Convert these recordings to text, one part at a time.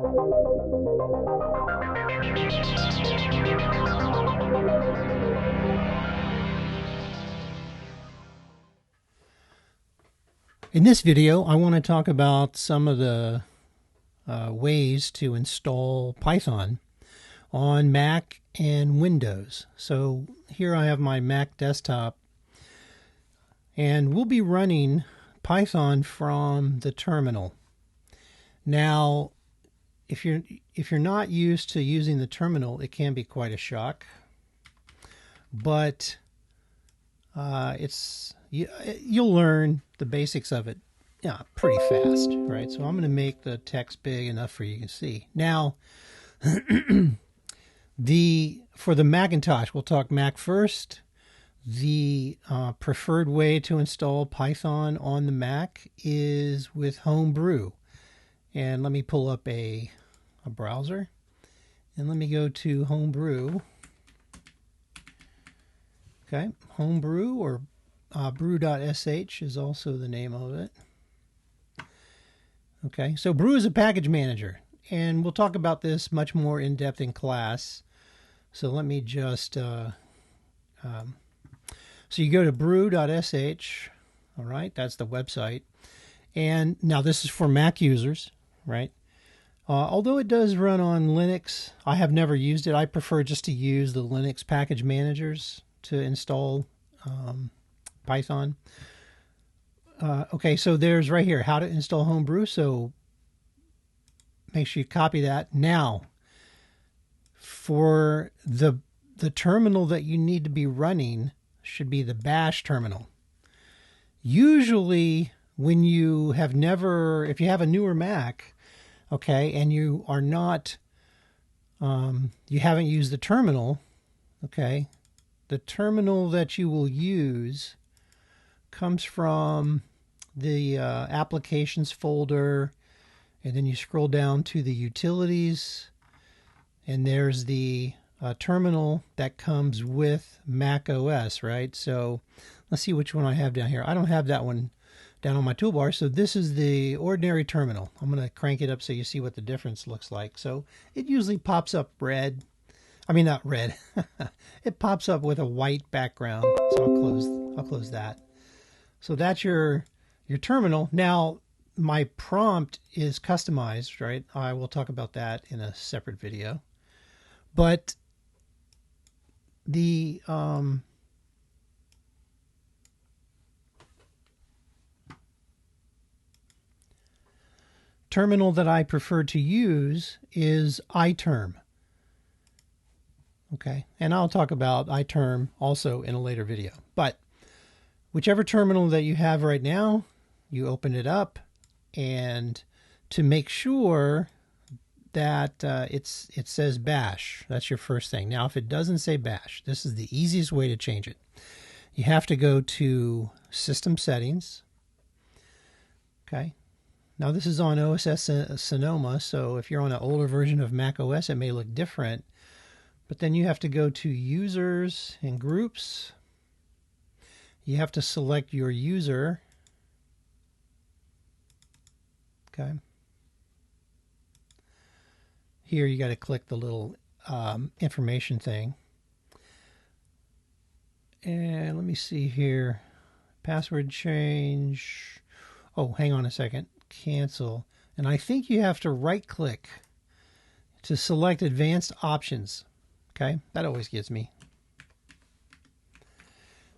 In this video, I want to talk about some of the ways to install Python on Mac and Windows. So here I have my Mac desktop, and we'll be running Python from the terminal. Now, if you're not used to using the terminal, it can be quite a shock, but you'll learn the basics of it pretty fast, right? So I'm going to make the text big enough for you to see. Now, for the Macintosh, we'll talk Mac first. The preferred way to install Python on the Mac is with Homebrew. And let me pull up a browser, and let me go to Homebrew. Okay, Homebrew, or brew.sh is also the name of it. Okay, so Brew is a package manager, and we'll talk about this much more in depth in class. So let me just, so you go to brew.sh, all right, that's the website. And now this is for Mac users, right? Although it does run on Linux, I have never used it. I prefer just to use the Linux package managers to install Python. Okay, so there's right here how to install Homebrew. So make sure you copy that. Now, for the terminal that you need to be running should be the Bash terminal. Usually, when you have never, if you have a newer Mac, okay, and you are not, you haven't used the terminal, okay, the terminal that you will use comes from the applications folder, and then you scroll down to the utilities, and there's the terminal that comes with Mac OS, right? So let's see which one I have down here. I don't have that one down on my toolbar, so this is the ordinary terminal. I'm going to crank it up so you see what the difference looks like. So it usually pops up red. I mean, not red. It pops up with a white background. So I'll close that. So that's your terminal. Now, my prompt is customized, right? I will talk about that in a separate video. But the terminal that I prefer to use is iTerm. Okay, and I'll talk about iTerm also in a later video. But whichever terminal that you have right now, you open it up, and to make sure that it says Bash, that's your first thing. Now, if it doesn't say Bash, this is the easiest way to change it. You have to go to System Settings. Okay. Now, this is on OS Sonoma, so if you're on an older version of Mac OS, it may look different. But then you have to go to Users and Groups. You have to select your user. Okay. Here you got to click the little information thing. And let me see here. Password change. Oh, hang on a second. Cancel. And I think you have to right click to select advanced options. Okay, that always gets me.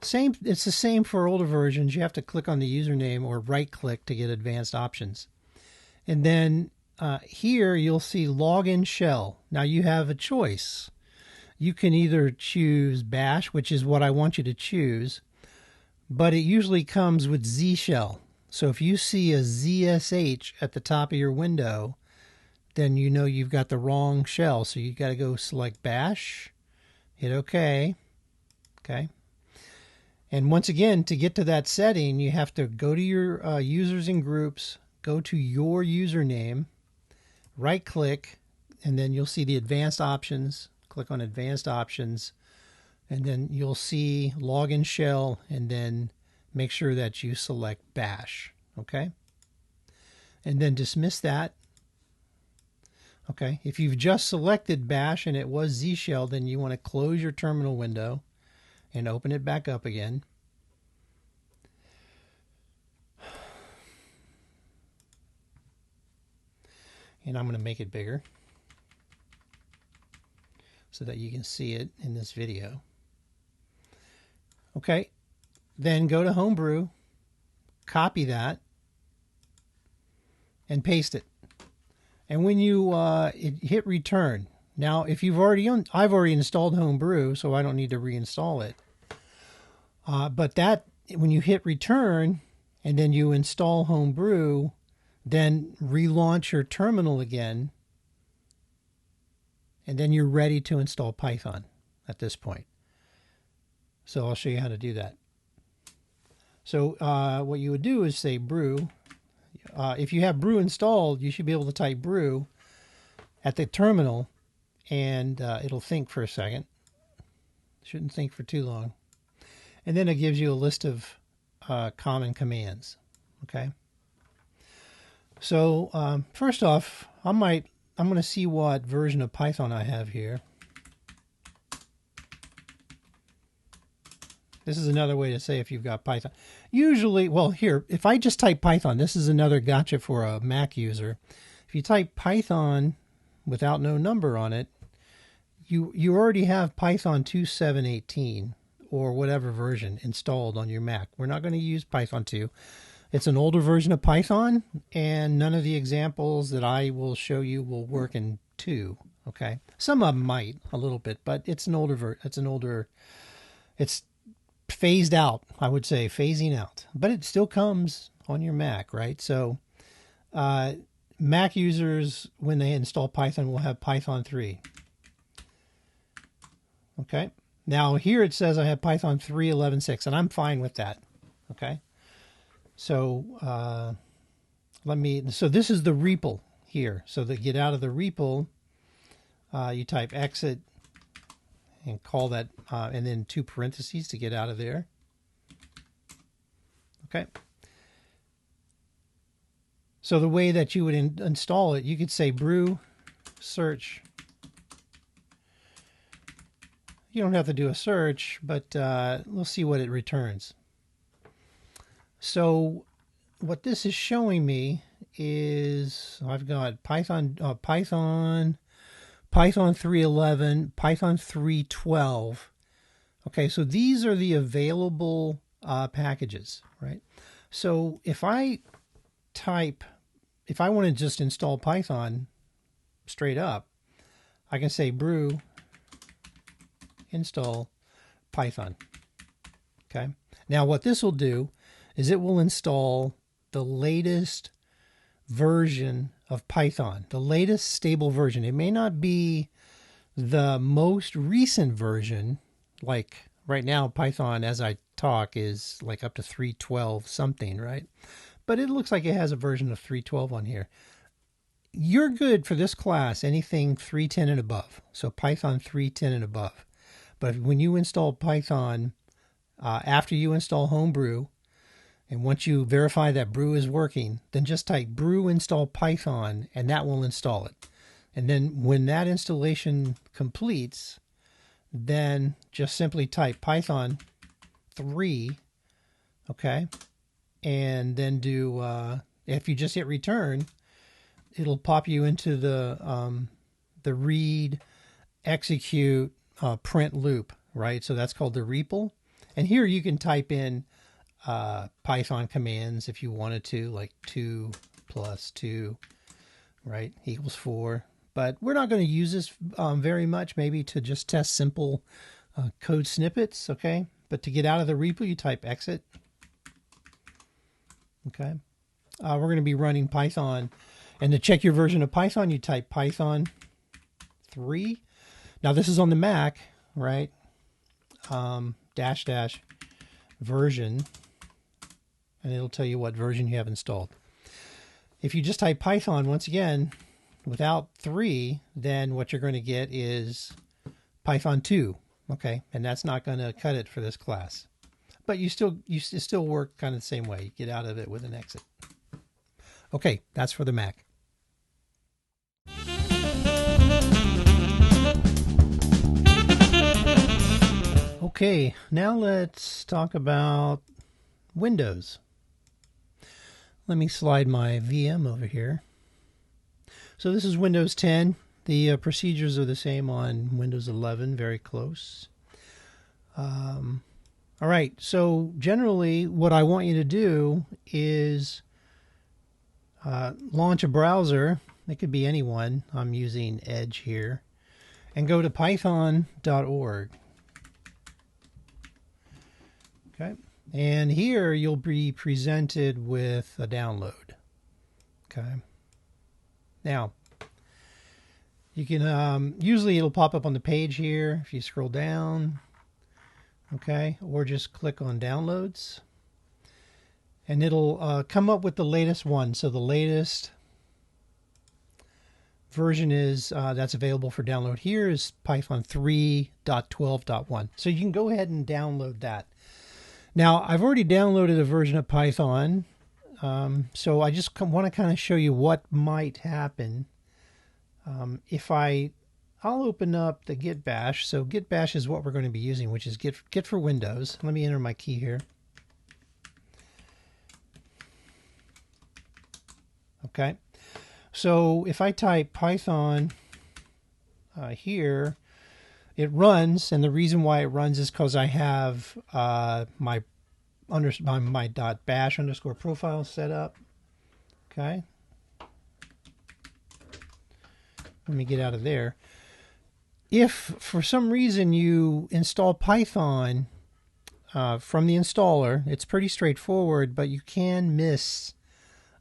It's the same for older versions. You have to click on the username or right click to get advanced options. And then here you'll see login shell. Now you have a choice. You can either choose Bash, which is what I want you to choose, but it usually comes with Z shell. So if you see a ZSH at the top of your window, then you know you've got the wrong shell. So you got to go select Bash, hit OK. Okay. And once again, to get to that setting, you have to go to your users and groups, go to your username, right click, and then you'll see the advanced options. Click on advanced options, and then you'll see login shell, and then make sure that you select Bash. Okay. And then dismiss that. Okay, if you've just selected bash and it was Z shell, then you want to close your terminal window and open it back up again. And I'm going to make it bigger so that you can see it in this video. Okay, then go to Homebrew, copy that, and paste it. And when you hit return, now if you've already I've already installed Homebrew, so I don't need to reinstall it. But that when you hit return and then you install Homebrew, then relaunch your terminal again, and then you're ready to install Python at this point. So I'll show you how to do that. So what you would do is say brew. If you have brew installed, you should be able to type brew at the terminal, and it'll think for a second. Shouldn't think for too long. And then it gives you a list of common commands. Okay. So first off, I'm going to see what version of Python I have here. This is another way to say if you've got Python. Usually, well, here, if I just type Python, this is another gotcha for a Mac user. If you type Python without no number on it, you already have Python 2.7.18 or whatever version installed on your Mac. We're not going to use Python 2. It's an older version of Python, and none of the examples that I will show you will work in 2. Okay, some of them might a little bit, but it's an older it's phased out. I would say phasing out, but it still comes on your Mac, right? So Mac users, when they install Python, will have Python 3. Okay, now here it says I have Python 3.11.6, and I'm fine with that. Okay. So so this is the REPL here. So to get out of the REPL, you type exit and call that, and then 2 parentheses to get out of there. Okay. So the way that you would install it, you could say brew search. You don't have to do a search, but we'll see what it returns. So what this is showing me is I've got Python 3.11, Python 3.12. Okay, so these are the available packages, right? So if I want to just install Python straight up, I can say brew install Python. Okay, now what this will do is it will install the latest version of Python, the latest stable version. It may not be the most recent version, like right now Python as I talk is like up to 3.12 something, right? But it looks like it has a version of 3.12 on here. You're good for this class, anything 3.10 and above. So Python 3.10 and above. But when you install Python, after you install Homebrew, and once you verify that brew is working, then just type brew install Python, and that will install it. And then when that installation completes, then just simply type Python 3, okay? And then do, if you just hit return, it'll pop you into the read, execute, print loop, right? So that's called the REPL. And here you can type in Python commands if you wanted to, like 2 + 2, right, equals 4. But we're not going to use this very much, maybe to just test simple code snippets, okay? But to get out of the REPL, you type exit. Okay. We're going to be running Python. And to check your version of Python, you type Python 3. Now this is on the Mac, right? -- version. And it'll tell you what version you have installed. If you just type Python, once again, without 3, then what you're going to get is Python 2. Okay. And that's not going to cut it for this class. But you still work kind of the same way. You get out of it with an exit. Okay, that's for the Mac. Okay, now let's talk about Windows. Let me slide my VM over here. So this is Windows 10. The procedures are the same on Windows 11, very close. All right, so generally what I want you to do is launch a browser. It could be anyone. I'm using Edge here. And go to python.org. Okay. And here you'll be presented with a download. Okay. Now, you can, usually it'll pop up on the page here if you scroll down. Okay. Or just click on downloads. And it'll come up with the latest one. So the latest version is that's available for download here is Python 3.12.1. So you can go ahead and download that. Now, I've already downloaded a version of Python, so I just want to kind of show you what might happen if I'll open up the Git Bash. So Git Bash is what we're going to be using, which is Git for Windows. Let me enter my key here. Okay. So if I type Python here, it runs, and the reason why it runs is because I have my .bash underscore profile set up. Okay. Let me get out of there. If for some reason you install Python from the installer, it's pretty straightforward, but you can miss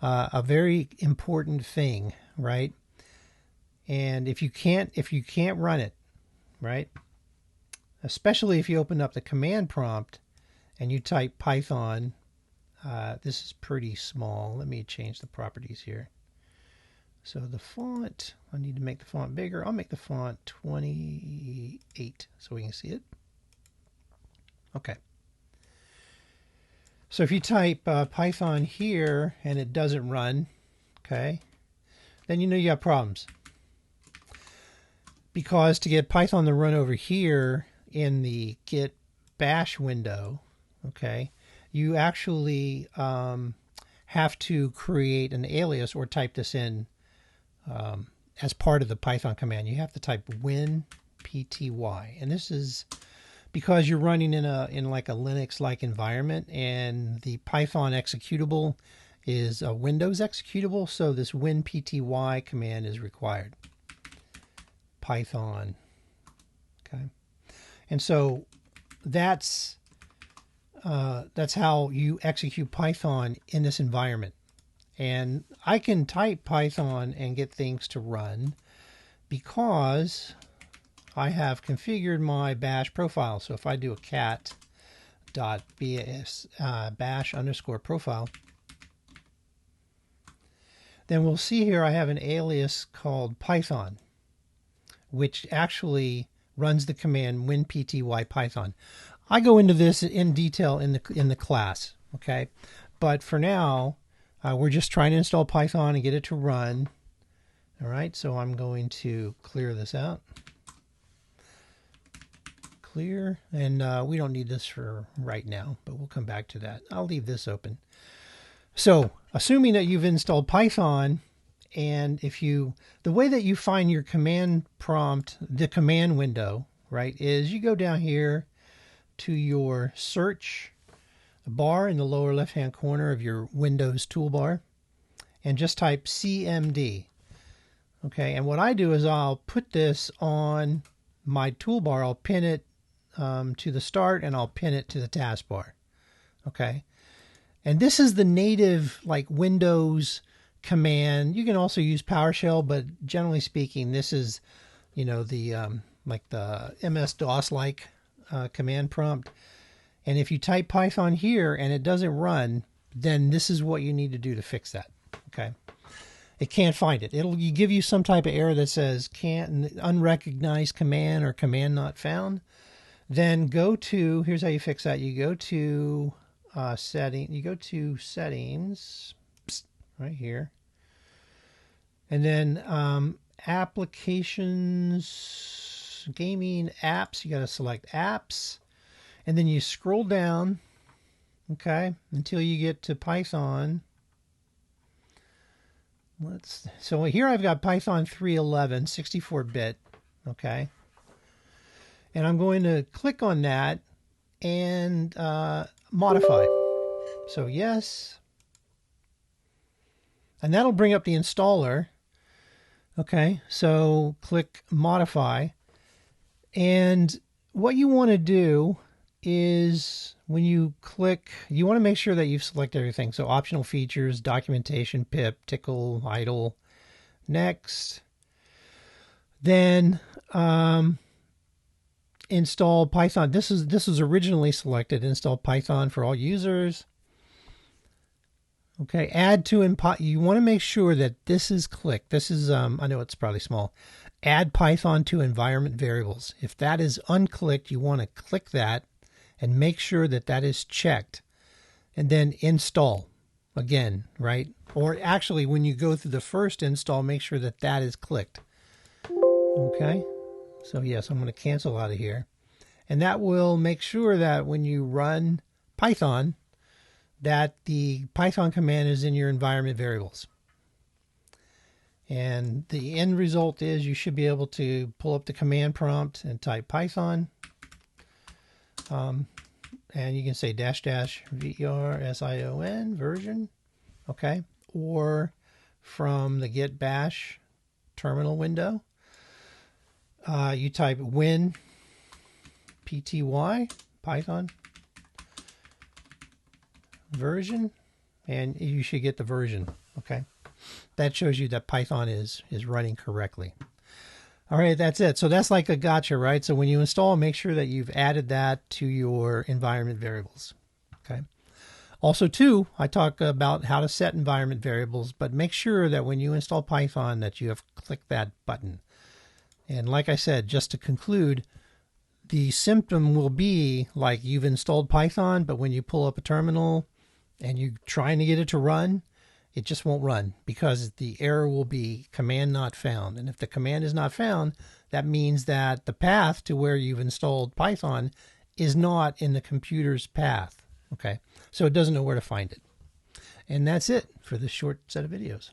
a very important thing, right? And if you can't run it, right? Especially if you open up the command prompt and you type Python, this is pretty small. Let me change the properties here. So the font, I need to make the font bigger. I'll make the font 28 so we can see it. Okay. So if you type Python here and it doesn't run, okay, then you know you have problems. Because to get Python to run over here in the Git Bash window, okay, you actually have to create an alias or type this in as part of the Python command. You have to type winpty, and this is because you're running in like a Linux-like environment, and the Python executable is a Windows executable, so this winpty command is required. Python. Okay, and so that's how you execute Python in this environment. And I can type Python and get things to run because I have configured my bash profile. So if I do a cat.bash underscore profile, then we'll see here I have an alias called Python, which actually runs the command winpty python. I go into this in detail in the class, okay? But for now, we're just trying to install Python and get it to run. All right, so I'm going to clear this out. Clear, and we don't need this for right now, but we'll come back to that. I'll leave this open. So, assuming that you've installed Python, and the way that you find your command prompt, the command window, right, is you go down here to your search bar in the lower left-hand corner of your Windows toolbar and just type CMD. Okay, and what I do is I'll put this on my toolbar. I'll pin it to the start, and I'll pin it to the taskbar. Okay, and this is the native like Windows command. You can also use PowerShell, but generally speaking, this is, the like the MS-DOS like command prompt. And if you type Python here and it doesn't run, then this is what you need to do to fix that. Okay, it can't find it. It'll give you some type of error that says can't unrecognized command or command not found. Then go to, here's how you fix that. You go to settings right here, and then applications, gaming, apps. You got to select apps, And then you scroll down, okay, until you get to Python. So here I've got Python 3.11, 64-bit, okay. And I'm going to click on that and modify. So yes. And that'll bring up the installer. Okay, so click modify. And what you want to do is when you click, you want to make sure that you've selected everything. So optional features, documentation, pip, tickle, idle, next. Then install Python. This is originally selected. Install Python for all users. Okay, add to you want to make sure that this is clicked. This is I know it's probably small. Add Python to environment variables. If that is unclicked, you want to click that and make sure that that is checked, and then install again, right? Or actually, when you go through the first install, make sure that that is clicked. Okay, so yes, I'm going to cancel out of here, and that will make sure that when you run Python, that the Python command is in your environment variables. And the end result is you should be able to pull up the command prompt and type Python. And you can say --version version, okay? Or from the get bash terminal window, you type win pty Python version, and you should get the version, okay? That shows you that Python is running correctly. All right, that's it. So that's like a gotcha, right? So when you install, make sure that you've added that to your environment variables, okay? Also, too, I talk about how to set environment variables, but make sure that when you install Python that you have clicked that button. And like I said, just to conclude, the symptom will be like you've installed Python, but when you pull up a terminal and you're trying to get it to run, it just won't run because the error will be command not found. And if the command is not found, that means that the path to where you've installed Python is not in the computer's path. Okay, so it doesn't know where to find it. And that's it for this short set of videos.